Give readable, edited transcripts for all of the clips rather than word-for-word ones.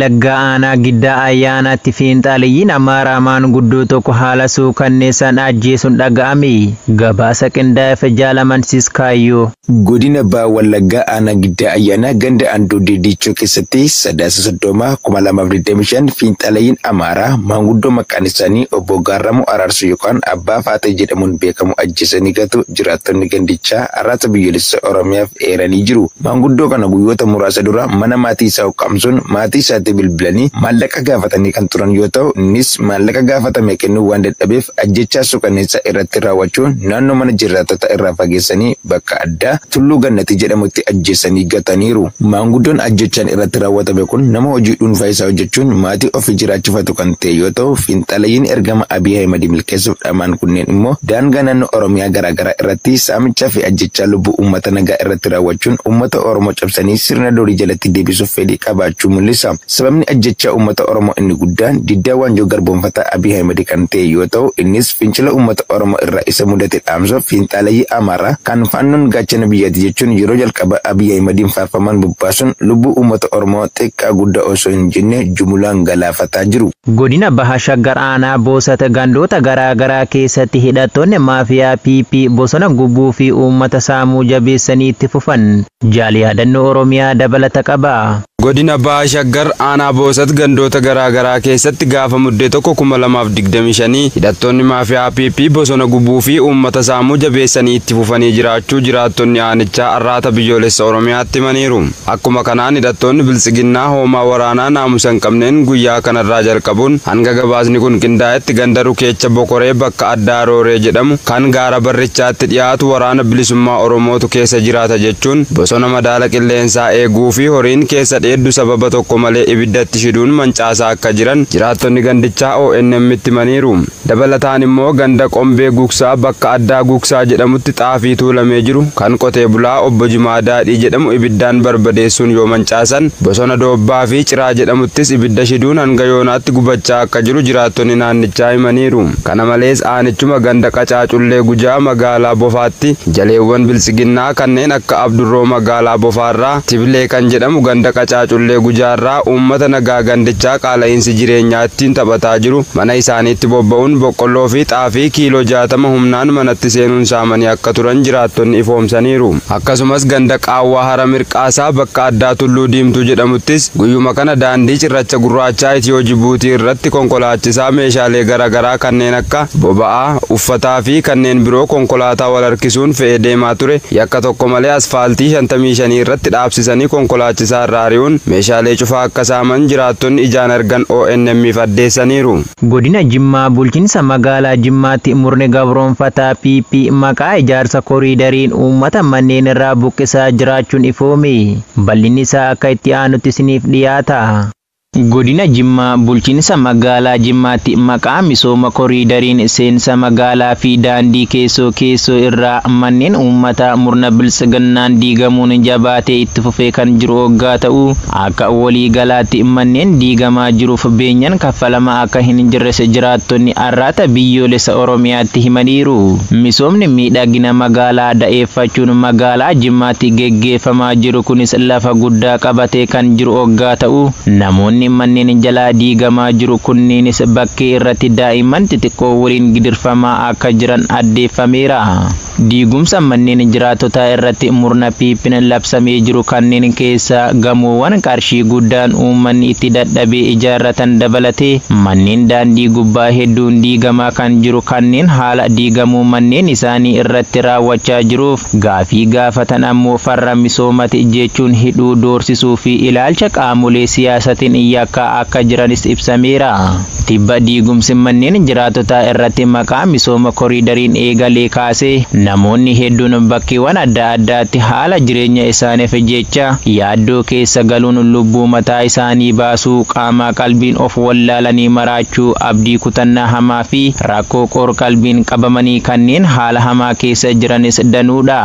Wallaggaa aanaa giddaa ayyaanaatti fiinxaaliyiin amaaraa maanguddoo tokko haala suukanneessaan ajjeesuun dhaga'ame. Gabaasa qindaa'eef jaalamansiis kaayyoo. Godina Baa Wallaggaa aanaa giddaa ayyaanaa ganda Andoo Diidichoo keessatti sadaasa soddoma 2025 fiinxaaliyiin amaaraa maanguddoo maqaan isaanii obbo Gaarramuu Araarsoo yookaan Abbaa Faatee jedhamuun beekamu ajjeesanii gatu jiraattonni gandichaa arraata biyyoolessa Oromiyaaf eeranii jiru. Maanguddoo kana guyyoota muraasa dura mana maatii isaa uqqamsuun maatii isaatti bilbilanii maallaqa gaafatanii kan turan yoo ta'u, innis maallaqa gaafatame kennuu waan dadhabeef ajjechaa suukanneessaa irratti raawwachuun naannoo mana jiraattota irraa fageessanii bakka addaa Tulluu Gannatii jedhamutti ajjeesanii gataniiru. Maanguddoon ajjechaan irratti raawwatame kun nama hojii dhuunfaa isaa hojjechuun maatii ofii jiraachifatu kan ta'e yoo ta'u, fiinxaaliyiin ergama Abiy Ahmed milkeessuuf dhamaan kunneen immoo daangaa naannoo Oromiyaa garaagaraa irratti saamichaa fi ajjechaa lubbuu uummata nagaa irratti raawwachuun uummata Oromoo cabsanii sirna durii jalatti deebisuuf fedhii qabaachuu mul'isa. Sababni ajjechaa uummata Oromoo inni guddaan diddaa waanjoo garboonfataa Abiy Ahmed kan ta'e yoo ta'u, innis fincila uummata Oromoo irraa isa mudate dhaamsuuf fiinxaaliyii amaaraa kan faannoon gaachana biyyaati jechuun yeroo jalqaba Abiy Ahmediin faarfaman bobbaasuun lubbuu uummata Oromoo xiqqaa guddaa osoo hin jenne jumulaan galaafataa jiru. Godina Baha Shaggar aanaa Boosata gandoota garaagaraa keessatti hidhattoonni maafiyaa PP bosona gubuu fi uummata saamuu jabeessanii itti fufan. Jaali yaadannoo Oromiyaa dabalata qaba. Godina Baha Shaggar aanaa Boosat gandoota garaagaraa keessatti gaafa muddee tokko 2025 hidhattoonni maafiyaa PP bosona gubuu fi uummata saamuu jabeessanii itti fufanii jiraachuu jiraattonni aanichaa arraata biyyoolessa Oromiyaatti himaniiru. Akkuma kanaan hidhattoonni bilisiginnaa hoomaa waraanaa naamusa hin qabneen guyyaa kanarraa jalqabuun hanga gabaasni kun qindaa'etti ganda Rukeecha Bokoree bakka addaa Rooree jedhamu kan gaara Barrichaatti dhiyaatu waraana bilisummaa Oromootu keessa jiraata jechuun bosona madaala qilleensaa eeguu fi horiin keessa hedduu sababa tokko malee ibiddatti shiduun mancaasaa akka jiran jiraattonni gandichaa ONM itti himaniiru. Dabalataan immoo ganda Qombee Gugsaa bakka addaa Gugsaa jedhamutti xaafii tuulamee jiru kan qotee bulaa obbo Jimaa Daadhii jedhamu ibiddaan barbadeessuun yoo mancaasan, bosona Doobbaa fi Ciraa jedhamuttis ibidda shiduun hanga yoonaatti gubachaa akka jiru jiraattonni naannichaa himaniiru. Kana malees aanichuma ganda Qacaacullee Gujaa magaalaa Bofaatti jaleewwan bilisiginnaa kanneen akka Abdurroo magaalaa Bofaarraa Tiblee kan jedhamu ganda Qacaacullee Gujaarraa uummata nagaa gandichaa qaala'insi jireenyaa ittiin taphataa jiru mana isaaniitti bobba'uun boqqolloo fi xaafii kiiloo 60 humnaan manatti seenuun saamanii akka turan jiraattonni ifoomsaniiru. Akkasumas ganda Qaawwaa Hara Mirqaasaa bakka addaa Tulluu Diimtuu jedhamuttis guyyuma kana daandii cirracha gurraachaa Itiyoo Jibuutii irratti konkolaachisaa meeshaalee garaagaraa kanneen akka boba'aa, uffataa fi kanneen biroo konkolaataa wal harkisuun fe'ee deemaa ture yakka tokko malee asfaaltii 55 irratti dhaabsisanii konkolaachisaa irraa ari'uun meeshaalee cufaa akka saaman jiraattonni ijaan argan ONM'if addeessaniiru. Godina Jimmaa bulchiinsa magaalaa Jimmaatti murni gabroonfataa PP maqaa ijaarsa koriidariin uummata manneen irraa buqqisaa jiraachuun ifoome. Bal'inni isaa akka itti aanutti isiniif dhiyaata. Godina Jimmaa bulchiinsa magaalaa Jimmaatti maqaa misooma koriidariin seensa magaalaa fi daandii keessoo irraa manneen uummataa murna bilisiginnaan diigamuun jabaatee itti fufee kan jiru hoggaa ta'u, akka walii galaatti manneen diigamaa jiruuf beenyaan kaffalamaa akka hin jirres jiraattonni arraata biyyoolessa Oromiyaatti himaniiru. Misoomni miidhagina magaalaa da'eeffachuun magaalaa Jimmaatti geggeeffamaa jiru kunis lafa guddaa qabatee kan jiru hoggaa ta'u, namoonni manneen jalaa diigamaa jiru kunneenis bakkee irratti daa'imman xixiqqoo waliin gidirfamaa akka jiran addeeffameera. Diigumsa manneen jiraattotaa irratti murna PP'n labsamee jiru kanneen keessa gamoowwan qarshii guddaan uummanni itti dadhabee ijaarratan dabalatee manneen daandii gubbaa hedduun diigamaa kan jiru kanneen haala diigamuu manneen isaanii irratti raawwachaa jiruuf gaafii gaafatan ammoo farra misoomati jechuun hidhuu doorsisuu fi ilaalcha qaamolee siyaasatiin yakka akka jiranis ibsameera. Tibba diigumsi manneen jiraattotaa irratti maqaa misooma koriidariin eegalee kaasee namoonni hedduun bakkeewwan adda addaatti haala jireenya isaaniif jecha yaaddoo keessa galuun lubbuu mataa isaanii baasuu, qaamaa qalbiin of wallaalanii maraachuu, abdii kutannaa hamaa fi rakkoo qoor-qalbiin qabamanii kanneen haala hamaa keessa jiranis danuudha.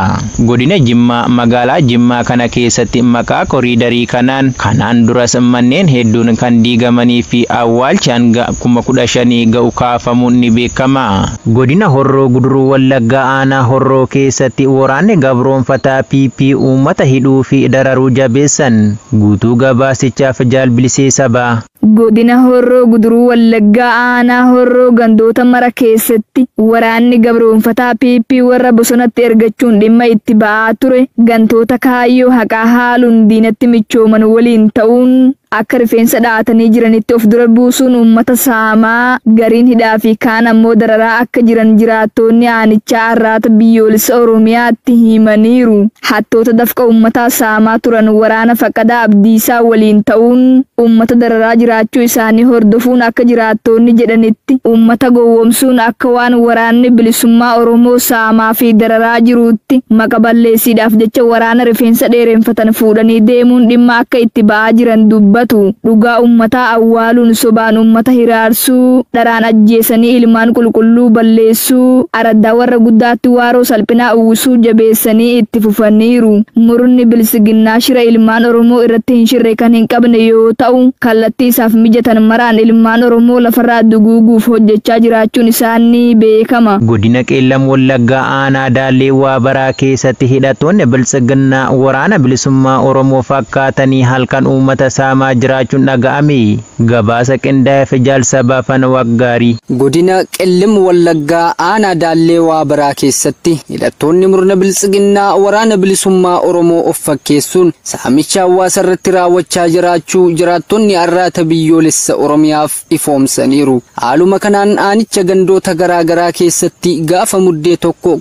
Godina Jimmaa magaalaa Jimmaa kana keessatti maqaa koriidarii kanaan duras manneen hedduu hedduun kan diigamanii fi awwaalchi hanga 15,000 ga'u kaafamuun ni beekama. Godina Horroo Guduruu Wallaggaa aanaa Horroo keessatti waraanni gabroonfataa PP uummata hidhuu fi dararuu jabeessan. Guutuu gabaasichaaf Jaalbilisee Sabaa. Godina Horroo Guduruu Wallaggaa aanaa Horroo gandoota mara keessatti waraanni gabroonfataa PP warra bosonatti ergachuun dhimma itti ba'aa ture gantoota kaayyoo haqaa haaluun diinatti michooman waliin ta'uun akka rifeensa dhaatanii jiranitti of dura buusuun uummata saamaa gariin hidhaa fi kaan ammoo dararaa akka jiran jiraattonni aanichaa arraata biyyoolessa Oromiyaatti himaniiru. Hattoota dafqa uummataa saamaa turan waraana Faqadaa Abdiisaa waliin ta'uun uummata dararaa jiraachuu isaanii hordofuun akka jiraattonni jedhanitti uummata gowwoomsuun akka waan waraanni bilisummaa Oromoo saamaa fi dararaa jiruutti maqa balleessiidhaaf jecha waraana rifeensa dheereenfatan fuudhanii deemuun dhimma akka itti ba'aa jiran dubba. Dhugaa uummataa awwaaluun sobaan uummata hiraarsuu dharaan ajjeesanii ilmaan qulqulluu balleessuu araddaa warra guddaatti waaroo salphinaa uwwisuu jabeessanii itti fufaniiru. Murni bilisiginnaa shira ilmaan Oromoo irratti hin shirre kan hin qabne yoo ta'u kallattii isaaf mijatan maraan ilmaan Oromoo lafarraa duguuguuf hojjechaa jiraachuun isaanii beekama. Godina Qeellam Wallaggaa aanaa Daallee Waabaraa keessatti hidhattoonni bilisiginnaa waraana bilisummaa Oromoo fakkaatanii halkan uummata saamaa jiraachuun dhaga'ame. Gabaasa qindaa'eef Jaalsabaa Fana Waggaarii. Godina Qeellam Wallaggaa aanaa Daallee Waabaraa keessatti hidhattoonni murna bilisiginnaa waraana bilisummaa Oromoo of fakkeessuun saamicha hawaasa irratti raawwachaa jiraachuu jiraattonni arraata biyyoolessa Oromiyaaf ifoomsaniiru. Haaluma kanaan aanicha gandoota garaagaraa keessatti gaafa muddee tokko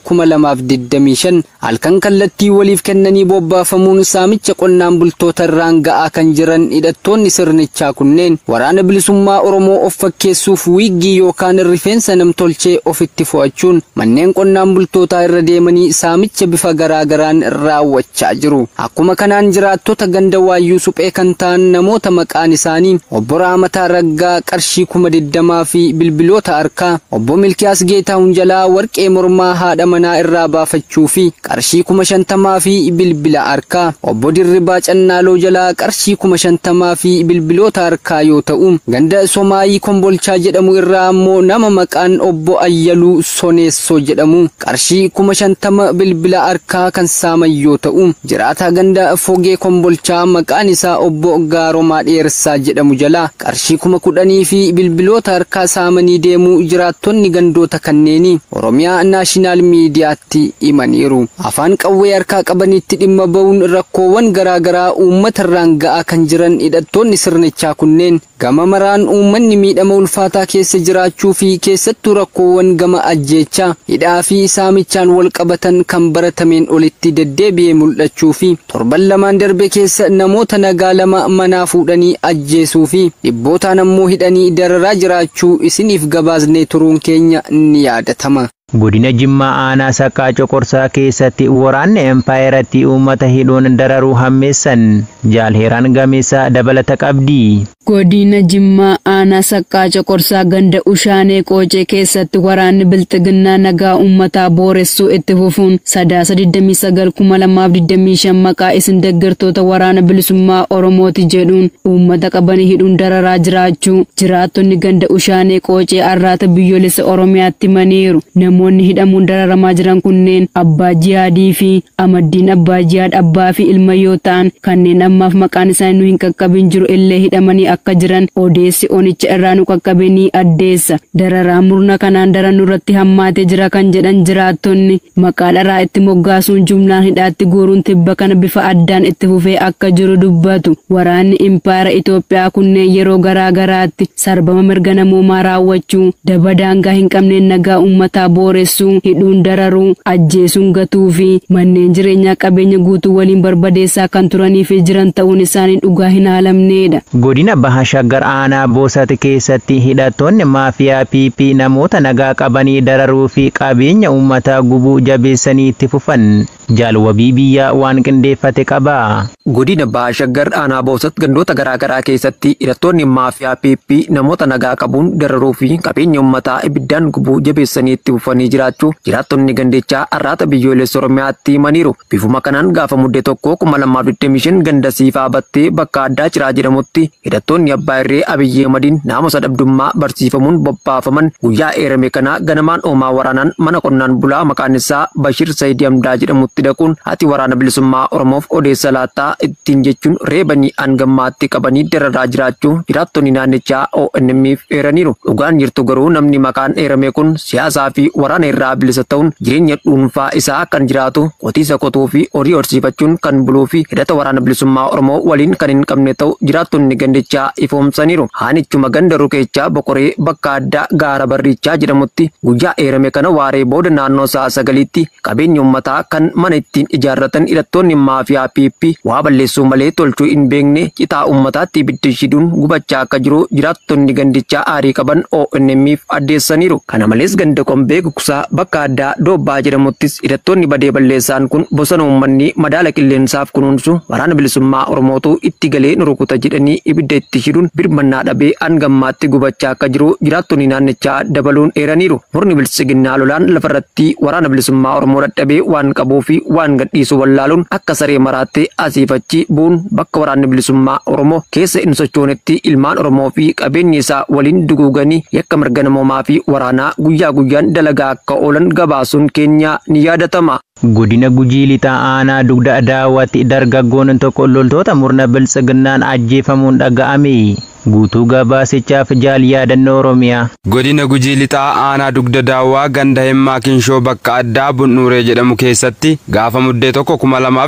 2025 halkan kallattii waliif kennanii bobbaafamuun saamicha qonnaan bultoota irraan ga'aa kan jiran hidhattoonni sirnichaa kunneen waraana bilisummaa Oromoo of fakkeessuuf wiiggii yookaan rifeensa namtolchee ofitti fo'achuun manneen qonnaan bultootaa irra deemanii saamicha bifa garaagaraan raawwachaa jiru. Akkuma kanaan jiraattota ganda Waayyuu Suphee kan ta'an namoota maqaan isaanii obbo Raamataa Raggaa qarshii 20,000 fi bilbiloota harkaa, obbo Milkiyaas Geetahuun jalaa warqee mormaa haadha manaa irraa baafachuu fi qarshii 50,000 fi bilbila harkaa, obbo Dirribaa Cannaaloo jalaa qarshii 50,000 fi bilbiloota harkaa yoo ta'u ganda Somaayii Kombolchaa jedhamu irraa ammoo nama maqaan obbo Ayyaluu Soneessoo jedhamu qarshii 50,000 bilbila harkaa kan saaman yoo ta'u jiraataa ganda Fogee Kombolchaa maqaan isaa obbo Gaaromaa Dheersaa jedhamu jala qarshii 10,000 fi bilbiloota harkaa saamanii deemuu jiraattonni gandoota kanneenii Oromiyaa Naashinaal Miidiyaatti himaniiru. Afaan qawwee harkaa qabanitti dhimma ba'uun rakkoowwan garaagaraa uummata irraan ga'aa kan jiran hidhattoonni sirnichaa kunneen gama maraan uummanni miidhama ulfaataa keessa jiraachuu fi keessattuu rakkoowwan gama ajjeechaa hidhaa fi saamichaan wal qabatan kan baratameen olitti deddeebi'ee mul'achuu fi torban lamaan darbe keessa namoota nagaa 2 manaa fuudhanii ajjeesuu fi dhibbootaan ammoo hidhanii dararaa jiraachuu isiniif gabaasnee turuun keenya ni yaadatama. Godina Jimmaa aanaa Saqqaa Coqorsaa keessatti waraanni empaayeratti uummata hidhuun dararuu hammeessan. Jaalheeraan Gameessaa dabalata qabdi. Godina Jimmaa aanaa Saqqaa Coqorsaa ganda Ushaanee Qoocee keessatti waraanni bilxiginnaa nagaa uummataa booressuu itti fufuun 29/2025 maqaa isin deeggartoota waraana bilisummaa Oromooti jedhuun uummata qabanii hidhuun dararaa jiraachuu jiraattonni ganda Ushaanee Qoocee arraata biyyoolessa Oromiyaatti himaniiru. Namoonni hidhamuun dararamaa jiran kunneen Abbaa Jihaadii fi Amaddiin Abbaa Jihaad abbaa fi ilma yoo ta'an kanneen ammaaf maqaan isaanii nu hin qaqqabin jiru illee hidhamanii akka jiran odeessi onicha irraa nu qaqqabanii addeessa. Dararaa murna kanaan daran nurratti hammaatee jira kan jedhan jiraattonni maqaa dharaa itti moggaasuun jumlaan hidhaatti guuruun tibba kana bifa addaan itti fufee akka jiru dubbatu. Waraanni impaayera Itoophiyaa kunneen yeroo garaagaraatti sarbama mirga namoomaa raawwachuu daba daangaa hin qabneen nagaa uummataa booressuu hidhuun dararuu ajjeesuun gatuu fi manneen jireenyaa qabeenya guutuu waliin barbadeessaa kan turanii fi jiran ta'uun isaanii dhugaa hin haalamneedha. Godina Baha Shaggar aanaa Boosat keessatti hidhattoonni maafiyaa PP namoota nagaa qabanii dararuu fi qabeenya uummataa gubuu jabeessanii itti fufan. Jaalwabii biyyaa waan qindeeffate qaba. Godina Baha Shaggar aanaa Boosat gandoota garaagaraa keessatti hidhattoonni maafiyaa PP namoota nagaa qabuun dararuu fi qabeenya uummataa ibiddaan gubuu jabeessanii itti fufan. fufanii jiraachuu jiraattonni gandichaa arraata biyyoolessa Oromiyaatti himaniiru. Bifuma kanaan gaafa muddee tokko 2025 ganda siifaa battee bakka addaa Ciraa jedhamutti hidhattoonni Abbaa Irree Abiyyi Ahmadiin naamusa dhabdummaa barsiifamuun bobbaafaman guyyaa eerame kana ganamaan oomaa waraanaan mana qonnaan bulaa maqaan isaa Bashir Sayyid Hamdaa jedhamutti dhaquun haati waraana bilisummaa Oromoof odeessa laattaa ittiin jechuun reebanii hangammaatti qabanii dararaa jiraachuu jiraattonni naannichaa ONM'f eeraniiru. Dhugaan jirtu garuu namni maqaan eerame kun siyaasaa fi waraana irraa bilisa ta'uun jireenya dhuunfaa isaa kan jiraatu qotiisa qotuu fi horii horsiifachuun kan buluu fi hidhata waraana bilisummaa Oromoo waliin kan hin qabne ta'u jiraattonni gandichaa ifoomsaniiru. Haanichuma ganda Rukeechaa Boqoree bakka addaa Gaara Barrichaa jedhamutti guyyaa eerame kana waaree booda naannoo sa'a 9tti qabeenya uummataa kan mana ittiin ijaarratan hidhattoonni maafiyaa PP waa balleessuu malee tolchuu hin beekne citaa uummataatti ibidda shiduun gubachaa akka jiru jiraattonni gandichaa aarii qaban ONM'f addeessaniiru. Kana malees ganda Qombee Gugsaa bakka addaa Doobbaa jedhamuttis hidhattoonni badee balleessaan kun bosona uummanni madaala qilleensaaf kunuunsu waraana bilisummaa Oromootu itti galee nu rukuta jedhanii ibidda itti shiduun birmannaa dhabee hangammaatti gubachaa akka jiru jiraattonni naannichaa dabaluun eeraniiru. Murni bilisiginnaa lolaan lafarratti waraana bilisummaa Oromoo dadhabee waan qabuu fi waan gadhiisu wallaaluun akka saree maraattee asiifachi buun bakka waraanni bilisummaa Oromoo keessa hin sochoonetti ilmaan Oromoo fi qabeenyi isaa waliin duguuganii yakka mirga namoomaa fi waraanaa guyyaa guyyaan dalagaa akka oolan gabaasuun keenya ni yaadatama. Godina Gujii Lixaa Aanaa Dugda Daawwatti dargaggoon tokko loltoota murna bilisiginnaan ajjeefamuun dhaga'ame. Guutuu gabaasichaaf jaal yaadannoo Oromiyaa. Godina Gujii Lixaa Aanaa Dugda Daawwaa ganda Hemmaa Kinshoo bakka addaa Bunnuuree jedhamu keessatti gaafa muddee tokko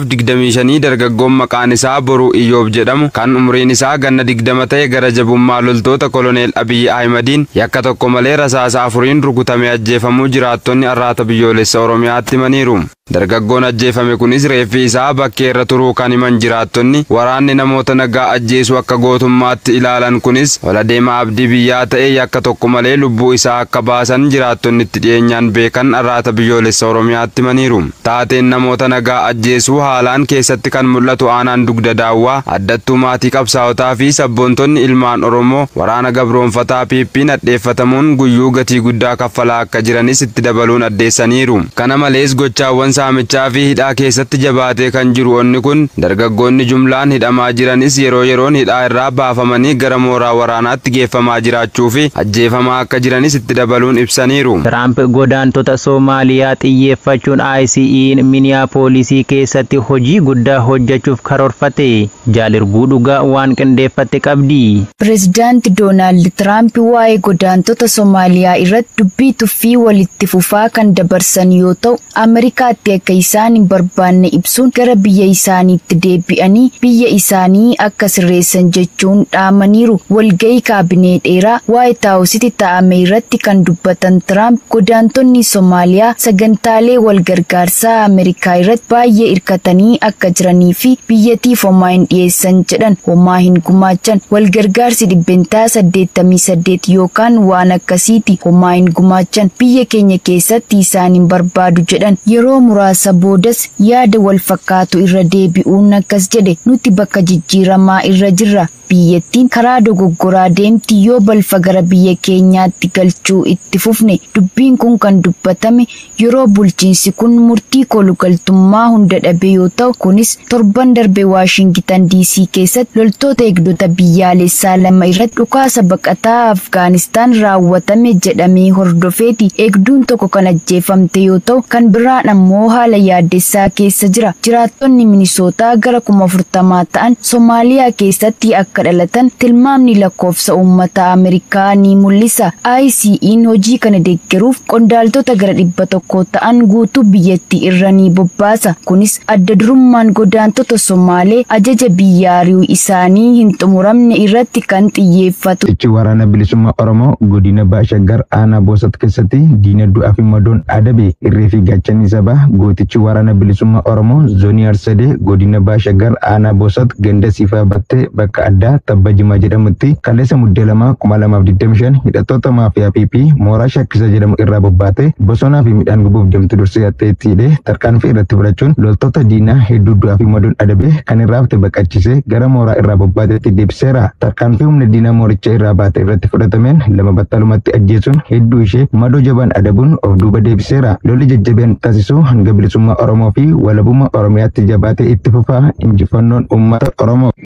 2025 dargaggoon maqaan isaa Boruu Iyyoob jedhamu kan umriin isaa ganna 20 ta'e gara jabummaa loltoota Koloneel Abiyyi Ahmadiin yakka tokko malee rasaasa 4 rukutamee ajjeefamuu jiraattonni arraata biyyoolessa Oromiyaatti himaniiru. Dargaggoon ajjeefame kunis reeffi isaa bakkee irra turuu kan himan jiraattonni waraanni namoota nagaa ajjeesuu akka gootummaatti ilaalan kunis wala deemaa abdii biyyaa ta'e yakka tokko malee lubbuu isaa akka baasan jiraattonni itti dhiyeenyaan beekan arraata biyyoolessa Oromiyaatti himaniiru. Taateen namoota nagaa ajjeesuu haalaan keessatti kan mul'atu Aanaan Dugda Daawwaa addattuu maatii qabsaa'otaa fi sabboontonni ilmaan Oromoo waraana gabroonfataa PP'n hadheeffatamuun guyyuu gatii guddaa kaffalaa akka jiranis itti dabaluun addeessaniiru. Kana malees gochaawwan saamichaa fi hidhaa keessatti jabaatee kan jiru onni kun dargaggoonni jumlaan hidhamaa jiranis yeroo yeroon hidhaa irraa baafamanii gara mooraa waraanaatti geeffamaa jiraachuu fi ajjeefamaa akka jiranis itti dabaluun ibsaniiru. Tiraamp godaantota Soomaaliyaa xiyyeeffachuun ICE'n Miniyaapolisii keessatti hojii guddaa hojjechuuf karoorfate. Jaalirguu dhugaa waan qindeeffatte qabdi. Pireezidaanti Doonaald Tiraamp waa'ee godaantota Soomaaliyaa irratti dubbii tuffii walitti fufaa kan dabarsan yoo ta'u Ameerikaatti akka isaan hin barbaanne ibsuun gara biyya isaaniitti deebi'anii biyya isaanii akka sirreessan jechuun dhaamaniiru. Walgahii kaabinee dheeraa White House taa'ame irratti kan dubbatan Tiraamp godaantonni Soomaaliyaa sagantaalee walgargaarsaa Ameerikaa irratti baay'ee hirkatanii akka jiranii fi biyyattiif homaa hin dhiyeessan jedhan homaa hin gumaachan. Walgargaarsi dhibbentaa 88 yookaan waan akkasiiti homaa hin gumaachan biyya keenya keessatti isaan hin barbaadu jedhan. Yeroo muraasa boodas yaada wal fakkaatu irra deebi'uun akkas jedhe nuti bakka jijjiiramaa irra jirra. Biyyattiin karaa dogoggoraa deemti yoo balfa gara biyya keenyaatti galchuu itti fufne. Dubbiin kun kan dubbatame yeroo bulchiinsi kun murtii kolugaltummaa hunda dhabe yoo ta'u kunis torban darbe Waashingitan DC keessatti loltoota eegdota biyyaalessaa 2 irratti dhukaasa baqataa Afgaanistaan raawwatame jedhamee hordofeeti. Eegduun tokko kan ajjeefamte yoo ta'u kan biraan ammoo haala yaaddessaa keessa jira. Jiraattonni Minisootaa gara 40 ta'an Soomaaliyaa keessatti akka dhalatan tilmaamni lakkoofsa uummata Ameerikaa ni mul'isa. ICE'n hojii kana deeggaruuf qondaaltota gara 100 ta'an guutuu biyyattii irra ni bobbaasa. Kunis adda durummaan godaantota Somaalee ajaja biyya ari'uu isaanii hin xumuramne irratti kan xiyyeeffatu. Ichi waraana bilisummaa Oromoo godina Baashaggar Aanaa Boosat keessatti diina du'aa fi madoon adabe irree fi gaachanni sabaa gootichi waraana bilisummaa Oromoo zoonii Arsadee godina Baashaggar Aanaa Boosat ganda Siifaa Battee bakka addaa Gandaa Tabba Jimaa jedhamutti kaleessa muddee lama 2025 hidhattoota maafiyaa PP mooraa shakkisa jedhamu irraa bobbaate bosonaa fi midhaan gubuuf deemtu dursee hatteettiidhe tarkaanfii irratti fudhachuun loltoota diinaa hedduu du'aa fi maduun adabe kan irraa hafte baqachiise gara mooraa irraa bobbaatetti deebiseera. Tarkaanfii humna diinaa mooricha irraa baate irratti fudhatameen lama battalumatti ajjeesuun hedduu ishee madoo jabaan adabuun of duuba deebiseera. Lolli jajjabeen taasisuu hanga bilisummaa Oromoo fi walabummaa Oromiyaatti jabaatee itti fufaa. Injifannoon uummata Oromoo.